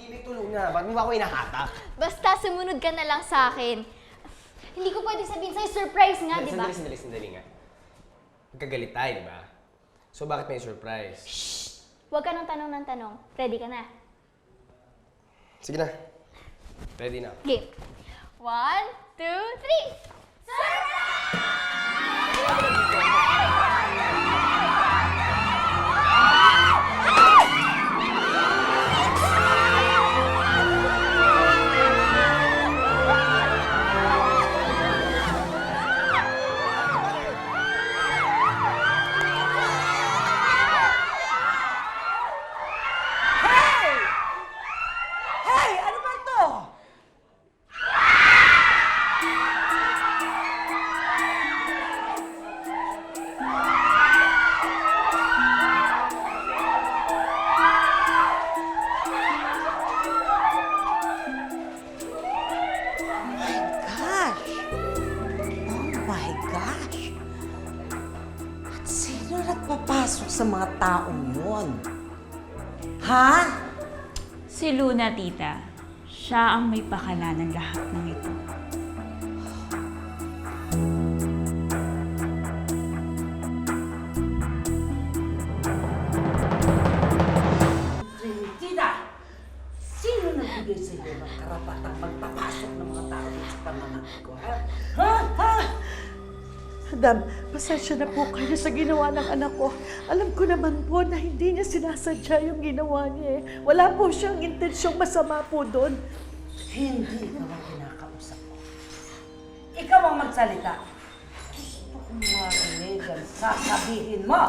Bibi, tulong na. Ba't mo ba ako inahatak? Basta sumunod ka na lang sa akin. Hindi ko pwede sabihin sa'yo, surprise nga, di ba? Sandali nga. Magkagalit tayo, di ba? So, bakit may surprise? Huwag ka nang tanong ng tanong. Ready ka na? Sige na. Ready na. Game. 1, 2, 3! Hey! Ano ba ito? Gosh! Oh my gosh! At sino nagpapasok sa mga taong yun? Ha? Si Luna, tita. Siya ang may pakala ng lahat ng ito. Tita! Sino nagbigay sa iyo ng karapatang magpapasok ng mga tao dito sa pananakit ko, ha? Ha? Madam, pasensya na po kayo sa ginawa ng anak ko. Alam ko naman po na hindi niya sinasadya yung ginawa niya eh. Wala po siyang intensyong masama po doon. Hindi ikaw ang kinakausap ko. Ikaw ang magsalita. Gusto kong marinig ang sasabihin mo.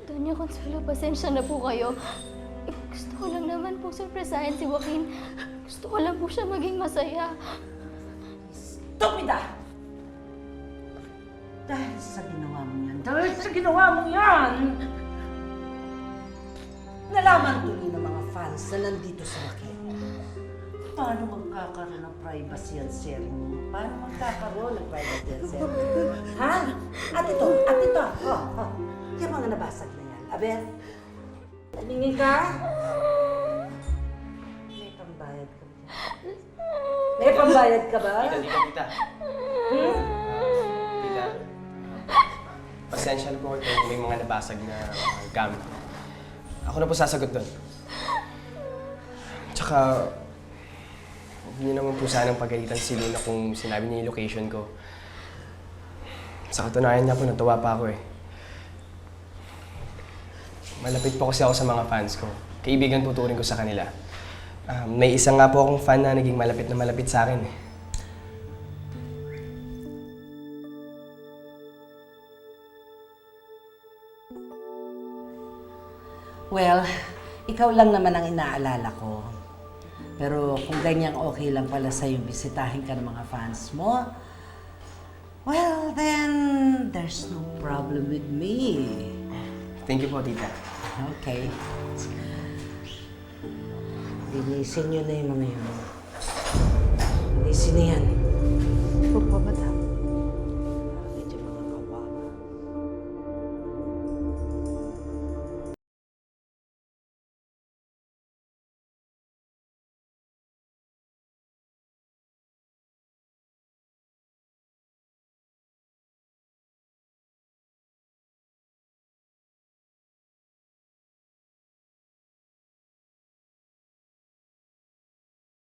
Doña Consuelo, pasensya na po kayo. Gusto ko lang naman po surpresahin si Joaquin. Gusto ko lang po siya maging masaya. Stupida! Dahil sa ginawa mo yan, nalaman tuloy ng mga fans na nandito sa akin. Paano magkakaroon ng privacy and sharing mo? Paano magkakaroon ng privacy and sharing? Ha? At ito. Yung mga nabasag na yan. Aber, talingi ka? May pambayad ka ba? May pambayad ka ba? Tita. Tita. Pasensya na po kung may mga nabasag na gamit. Ako na po sasagot doon. Tsaka, huwag niyo naman po sanang pagalitan si Luna kung sinabi niya yung location ko. Sa katunayan niya po, natuwa pa ako eh. Malapit po kasi ako sa mga fans ko. Kaibigan po turing ko sa kanila. May isa nga po akong fan na naging malapit na malapit sa akin eh. Well, ikaw lang naman ang inaalala ko. Pero kung ganyang okay lang pala sa'yo bisitahin ka ng mga fans mo, well, then there's no problem with me. Thank you po, tita. Okay. Linisin nyo na yung mga yun. Linisin na yan. Opo, madam.